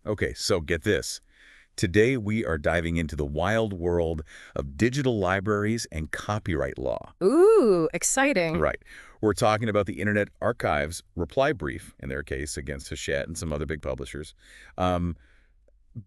Okay, so get this. Today we are diving into the wild world of digital libraries and copyright law. Ooh, exciting. Right. We're talking about the Internet Archive's reply brief, in their case, against Hachette and some other big publishers. Um,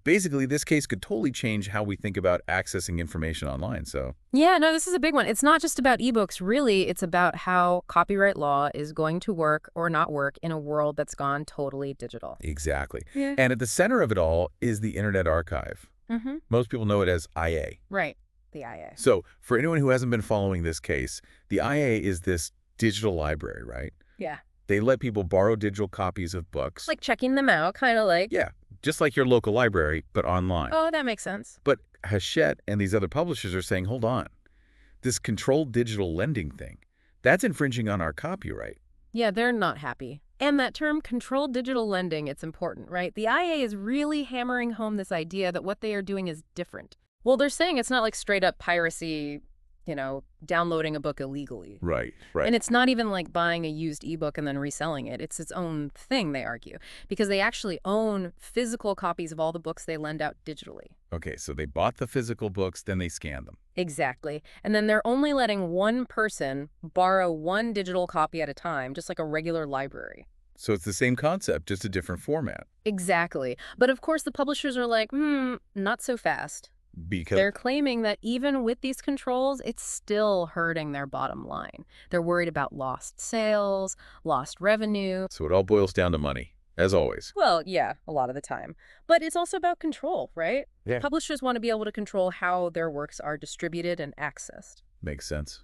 Basically, this case could totally change how we think about accessing information online, so... Yeah, no, this is a big one. It's not just about ebooks, really. It's about how copyright law is going to work or not work in a world that's gone totally digital. Exactly. Yeah. And at the center of it all is the Internet Archive. Mm-hmm. Most people know it as IA. Right. The IA. So, for anyone who hasn't been following this case, the IA is this digital library, right? Yeah. They let people borrow digital copies of books. Like checking them out, kind of like. Yeah, just like your local library, but online. Oh, that makes sense. But Hachette and these other publishers are saying, hold on, this controlled digital lending thing, that's infringing on our copyright. Yeah, they're not happy. And that term, controlled digital lending, it's important, right? The IA is really hammering home this idea that what they are doing is different. Well, they're saying it's not like straight up piracy, downloading a book illegally. Right, right. And it's not even like buying a used ebook and then reselling it. It's its own thing, they argue, because they actually own physical copies of all the books they lend out digitally. Okay, so they bought the physical books, then they scanned them. Exactly. And then they're only letting one person borrow one digital copy at a time, just like a regular library. So it's the same concept, just a different format. Exactly. But of course, the publishers are like, not so fast. Because They're claiming that even with these controls, it's still hurting their bottom line. They're worried about lost sales, lost revenue. So it all boils down to money, as always. Well, yeah, a lot of the time. But it's also about control, right? Yeah. Publishers want to be able to control how their works are distributed and accessed. Makes sense.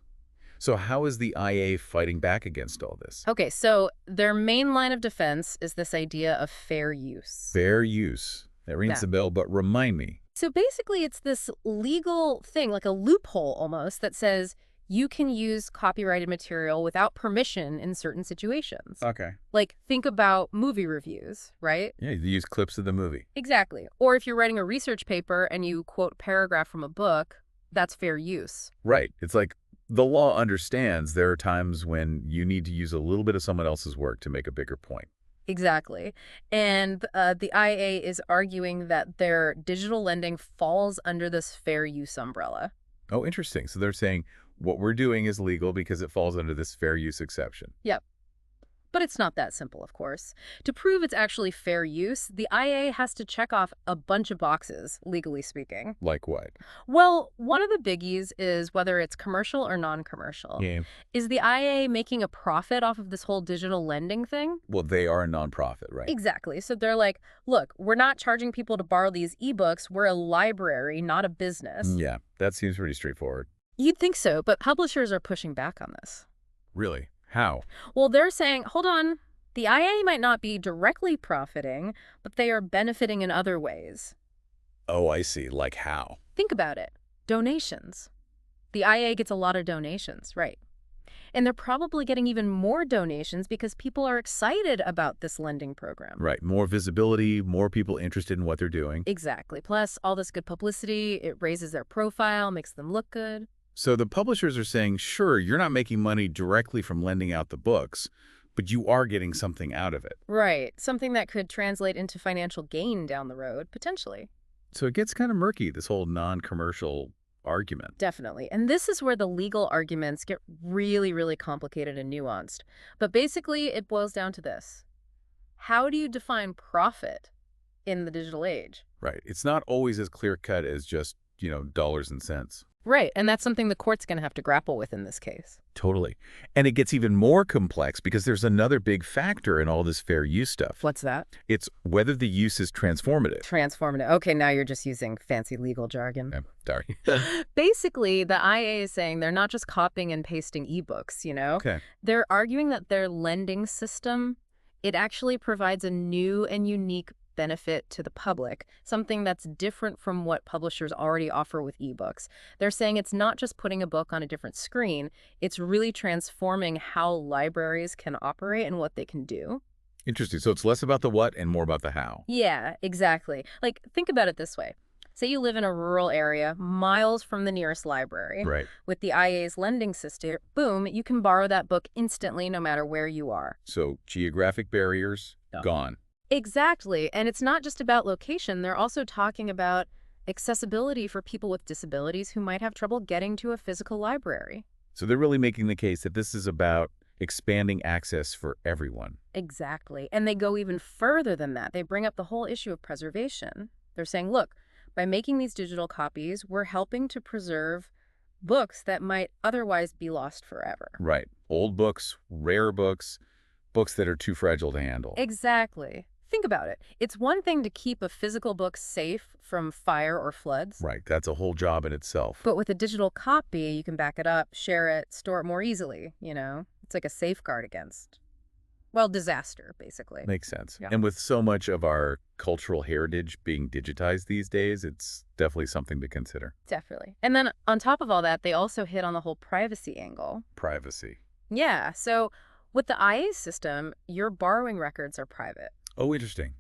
So how is the IA fighting back against all this? Okay, so their main line of defense is this idea of fair use. Fair use. That rings the bell, but remind me. So basically, it's this legal thing, like a loophole almost, that says you can use copyrighted material without permission in certain situations. Okay. Like, think about movie reviews, right? Yeah, you use clips of the movie. Exactly. Or if you're writing a research paper and you quote a paragraph from a book, that's fair use. Right. It's like the law understands there are times when you need to use a little bit of someone else's work to make a bigger point. Exactly. And the IA is arguing that their digital lending falls under this fair use umbrella. Oh, interesting. So they're saying what we're doing is legal because it falls under this fair use exception. Yep. But it's not that simple, of course. To prove it's actually fair use, the IA has to check off a bunch of boxes, legally speaking. Like what? Well, one of the biggies is whether it's commercial or non-commercial. Yeah. Is the IA making a profit off of this whole digital lending thing? Well, they are a nonprofit, right? Exactly. So they're like, look, we're not charging people to borrow these ebooks. We're a library, not a business. Yeah, that seems pretty straightforward. You'd think so, but publishers are pushing back on this. Really? How? Well, they're saying, hold on, the IA might not be directly profiting, but they are benefiting in other ways. Oh, I see. Like how? Think about it. Donations. The IA gets a lot of donations, right? And they're probably getting even more donations because people are excited about this lending program. Right. More visibility, more people interested in what they're doing. Exactly. Plus, all this good publicity, it raises their profile, makes them look good. So the publishers are saying, sure, you're not making money directly from lending out the books, but you are getting something out of it. Right. Something that could translate into financial gain down the road, potentially. So it gets kind of murky, this whole non-commercial argument. Definitely. And this is where the legal arguments get really, really complicated and nuanced. But basically, it boils down to this. How do you define profit in the digital age? Right. It's not always as clear-cut as just, dollars and cents. Right. And that's something the court's going to have to grapple with in this case. Totally. And it gets even more complex because there's another big factor in all this fair use stuff. What's that? It's whether the use is transformative. Transformative. Okay, now you're just using fancy legal jargon. Sorry. Basically, the IA is saying they're not just copying and pasting ebooks, Okay. They're arguing that their lending system, it actually provides a new and unique benefit to the public, something that's different from what publishers already offer with ebooks. They're saying it's not just putting a book on a different screen, it's really transforming how libraries can operate and what they can do. Interesting. So it's less about the what and more about the how. Yeah, exactly. Like, think about it this way. Say you live in a rural area, miles from the nearest library. Right. With the IA's lending system, boom, you can borrow that book instantly no matter where you are. So geographic barriers, gone. Exactly. And it's not just about location. They're also talking about accessibility for people with disabilities who might have trouble getting to a physical library. So they're really making the case that this is about expanding access for everyone. Exactly. And they go even further than that. They bring up the whole issue of preservation. They're saying, look, by making these digital copies, we're helping to preserve books that might otherwise be lost forever. Right. Old books, rare books, books that are too fragile to handle. Exactly. Think about it. It's one thing to keep a physical book safe from fire or floods. Right. That's a whole job in itself. But with a digital copy, you can back it up, share it, store it more easily, you know? It's like a safeguard against, well, disaster, basically. Makes sense. Yeah. And with so much of our cultural heritage being digitized these days, it's definitely something to consider. Definitely. And then on top of all that, they also hit on the whole privacy angle. Privacy. Yeah. So with the IA system, your borrowing records are private. Oh, interesting.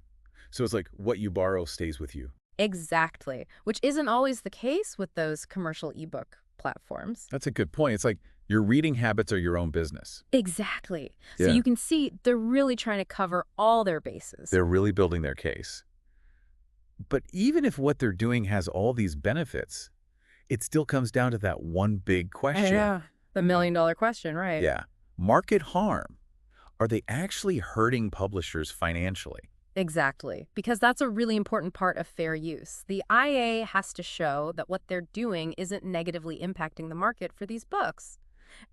So it's like what you borrow stays with you. Exactly. Which isn't always the case with those commercial ebook platforms. That's a good point. It's like your reading habits are your own business. Exactly. So Yeah. you can see they're really trying to cover all their bases. They're really building their case. But even if what they're doing has all these benefits, it still comes down to that one big question. Yeah. The $1,000,000 question, right? Yeah. Market harm. Are they actually hurting publishers financially? Exactly. Because that's a really important part of fair use. The IA has to show that what they're doing isn't negatively impacting the market for these books.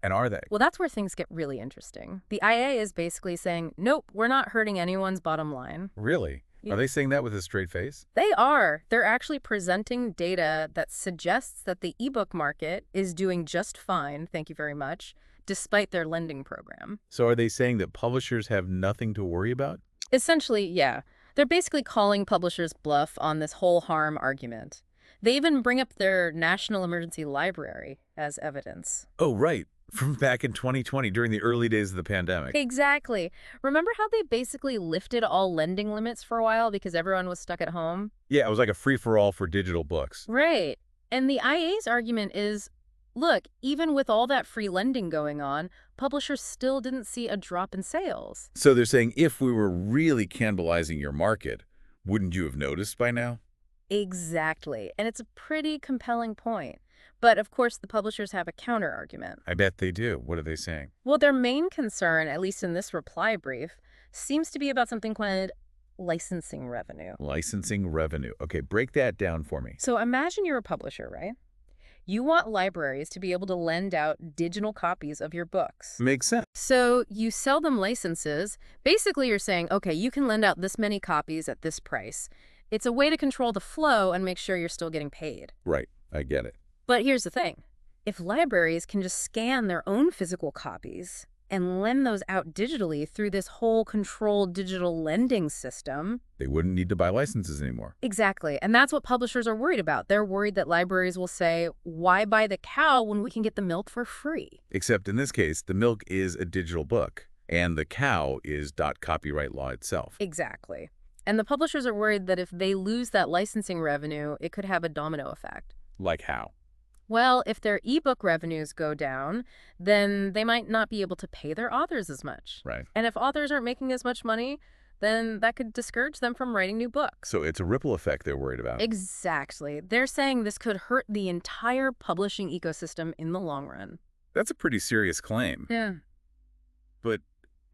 And are they? Well, that's where things get really interesting. The IA is basically saying, nope, we're not hurting anyone's bottom line. Really? Yeah. Are they saying that with a straight face? They are. They're actually presenting data that suggests that the ebook market is doing just fine, thank you very much, despite their lending program. So are they saying that publishers have nothing to worry about? Essentially, yeah. They're basically calling publishers bluff on this whole harm argument. They even bring up their National Emergency Library as evidence. Oh, right. From back in 2020 during the early days of the pandemic. Exactly. Remember how they basically lifted all lending limits for a while because everyone was stuck at home? Yeah, it was like a free-for-all for digital books. Right. And the IA's argument is, look, even with all that free lending going on, publishers still didn't see a drop in sales. So they're saying if we were really cannibalizing your market, wouldn't you have noticed by now? Exactly. And it's a pretty compelling point. But of course, the publishers have a counter argument. I bet they do. What are they saying? Well, their main concern, at least in this reply brief, seems to be about something called licensing revenue. Licensing revenue. Okay, break that down for me. So imagine you're a publisher, right? You want libraries to be able to lend out digital copies of your books. Makes sense. So you sell them licenses. Basically, you're saying, okay, you can lend out this many copies at this price. It's a way to control the flow and make sure you're still getting paid. Right. I get it. But here's the thing. If libraries can just scan their own physical copies and lend those out digitally through this whole controlled digital lending system. They wouldn't need to buy licenses anymore. Exactly. And that's what publishers are worried about. They're worried that libraries will say, why buy the cow when we can get the milk for free? Except in this case, the milk is a digital book, and the cow is .copyright law itself. Exactly. And the publishers are worried that if they lose that licensing revenue, it could have a domino effect. Like how? Well, if their ebook revenues go down, then they might not be able to pay their authors as much. Right. And if authors aren't making as much money, then that could discourage them from writing new books. So it's a ripple effect they're worried about. Exactly. They're saying this could hurt the entire publishing ecosystem in the long run. That's a pretty serious claim. Yeah. But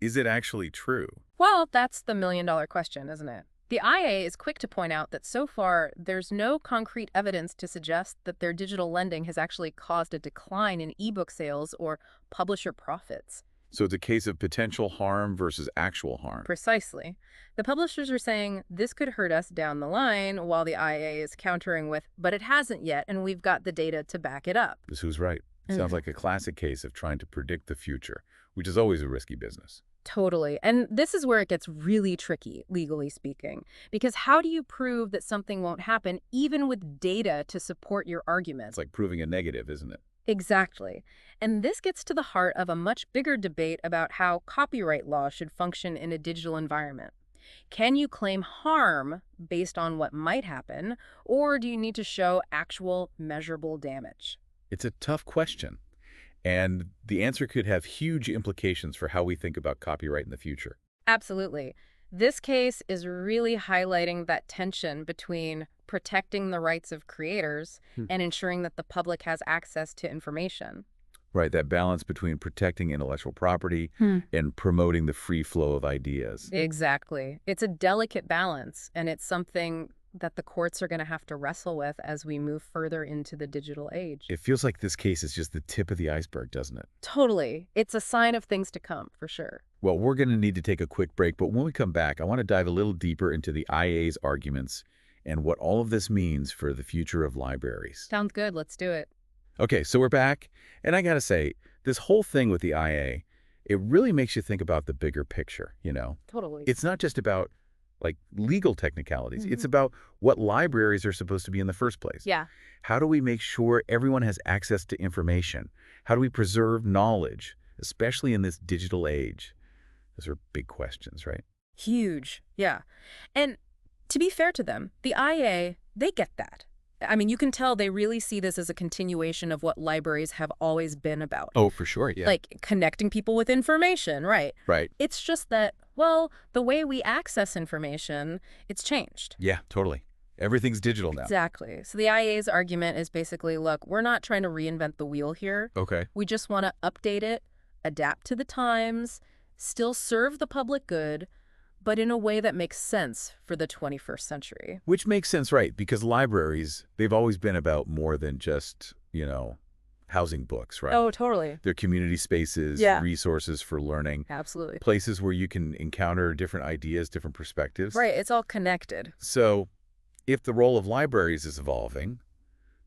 is it actually true? Well, that's the $1,000,000 question, isn't it? The IA is quick to point out that so far, there's no concrete evidence to suggest that their digital lending has actually caused a decline in ebook sales or publisher profits. So it's a case of potential harm versus actual harm. Precisely. The publishers are saying this could hurt us down the line, while the IA is countering with, but it hasn't yet, and we've got the data to back it up. Is who's right. It sounds like a classic case of trying to predict the future, which is always a risky business. Totally. And this is where it gets really tricky, legally speaking, because how do you prove that something won't happen, even with data to support your argument? It's like proving a negative, isn't it? Exactly. And this gets to the heart of a much bigger debate about how copyright law should function in a digital environment. Can you claim harm based on what might happen, or do you need to show actual measurable damage? It's a tough question. And the answer could have huge implications for how we think about copyright in the future. Absolutely. This case is really highlighting that tension between protecting the rights of creators and ensuring that the public has access to information. Right, that balance between protecting intellectual property and promoting the free flow of ideas. Exactly. It's a delicate balance, and it's something that the courts are going to have to wrestle with as we move further into the digital age. It feels like this case is just the tip of the iceberg, doesn't it? Totally. It's a sign of things to come, for sure. Well, we're going to need to take a quick break, but when we come back, I want to dive a little deeper into the IA's arguments and what all of this means for the future of libraries. Sounds good. Let's do it. Okay, so we're back, and I gotta say, this whole thing with the IA, it really makes you think about the bigger picture, you know? Totally. It's not just about, like, legal technicalities. It's about what libraries are supposed to be in the first place. Yeah. How do we make sure everyone has access to information? How do we preserve knowledge, especially in this digital age? Those are big questions, right? Huge. Yeah. And to be fair to them, the IA, they get that. I mean, you can tell they really see this as a continuation of what libraries have always been about. Oh, for sure, yeah. Like connecting people with information, right? Right. It's just that, well, the way we access information, it's changed. Yeah, totally. Everything's digital now. Exactly. So the IA's argument is basically, look, we're not trying to reinvent the wheel here. Okay. We just want to update it, adapt to the times, still serve the public good, but in a way that makes sense for the 21st century. Which makes sense, right? Because libraries, they've always been about more than just, you know, housing books, right? Oh, totally. They're community spaces, Yeah. resources for learning, Absolutely. places where you can encounter different ideas, different perspectives. Right. It's all connected. So if the role of libraries is evolving,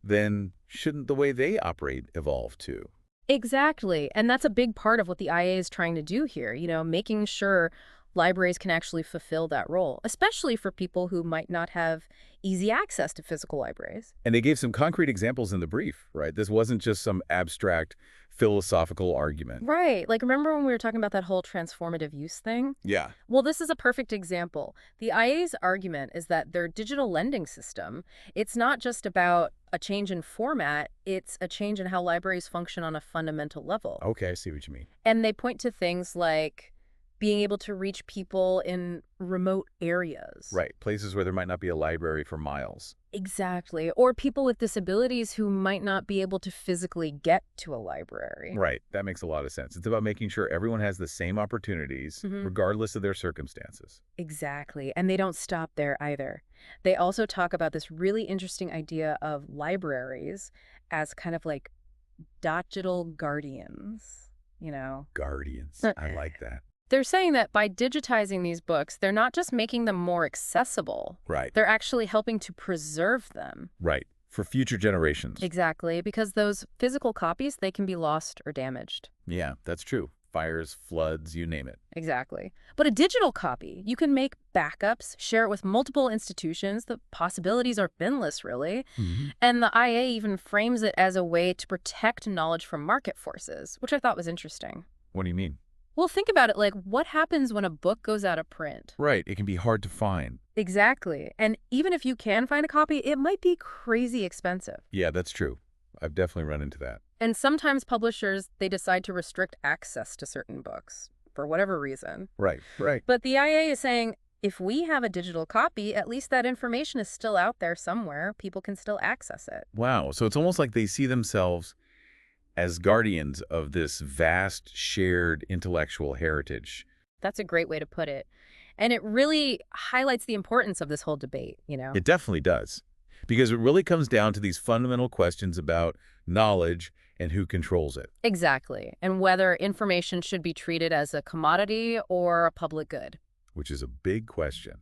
then shouldn't the way they operate evolve too? Exactly. And that's a big part of what the IA is trying to do here, making sure libraries can actually fulfill that role, especially for people who might not have easy access to physical libraries. And they gave some concrete examples in the brief, right? This wasn't just some abstract philosophical argument. Right. Like, remember when we were talking about that whole transformative use thing? Yeah. Well, this is a perfect example. The IA's argument is that their digital lending system, it's not just about a change in format, it's a change in how libraries function on a fundamental level. Okay, I see what you mean. And they point to things like being able to reach people in remote areas. Right, places where there might not be a library for miles. Exactly. Or people with disabilities who might not be able to physically get to a library. Right, that makes a lot of sense. It's about making sure everyone has the same opportunities, regardless of their circumstances. Exactly. And they don't stop there either. They also talk about this really interesting idea of libraries as kind of like digital guardians. Guardians. I like that. They're saying that by digitizing these books, they're not just making them more accessible. Right. They're actually helping to preserve them. Right. For future generations. Exactly, because those physical copies, they can be lost or damaged. Yeah, that's true. Fires, floods, you name it. Exactly. But a digital copy, you can make backups, share it with multiple institutions. The possibilities are endless, really. And the IA even frames it as a way to protect knowledge from market forces, which I thought was interesting. What do you mean? Well, think about it, like, what happens when a book goes out of print? Right, it can be hard to find. Exactly. And even if you can find a copy, it might be crazy expensive. Yeah, that's true. I've definitely run into that. And sometimes publishers, they decide to restrict access to certain books for whatever reason. Right, right. But the IA is saying, if we have a digital copy, at least that information is still out there somewhere. People can still access it. Wow, so it's almost like they see themselves as guardians of this vast shared intellectual heritage. That's a great way to put it. And it really highlights the importance of this whole debate, It definitely does. Because it really comes down to these fundamental questions about knowledge and who controls it. Exactly. And whether information should be treated as a commodity or a public good. Which is a big question.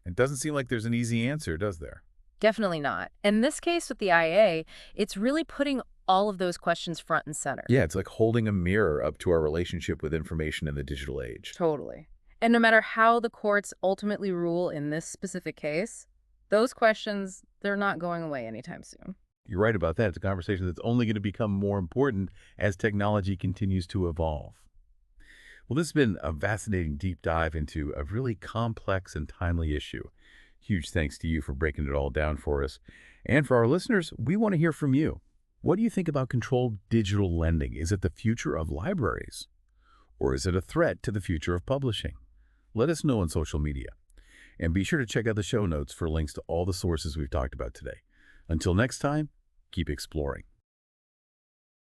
It doesn't seem like there's an easy answer, does there? Definitely not. In this case with the IA, it's really putting all of those questions front and center. Yeah, it's like holding a mirror up to our relationship with information in the digital age. Totally. And no matter how the courts ultimately rule in this specific case, those questions, they're not going away anytime soon. You're right about that. It's a conversation that's only going to become more important as technology continues to evolve. Well, this has been a fascinating deep dive into a really complex and timely issue. Huge thanks to you for breaking it all down for us. And for our listeners, we want to hear from you. What do you think about controlled digital lending? Is it the future of libraries? Or is it a threat to the future of publishing? Let us know on social media. And be sure to check out the show notes for links to all the sources we've talked about today. Until next time, keep exploring.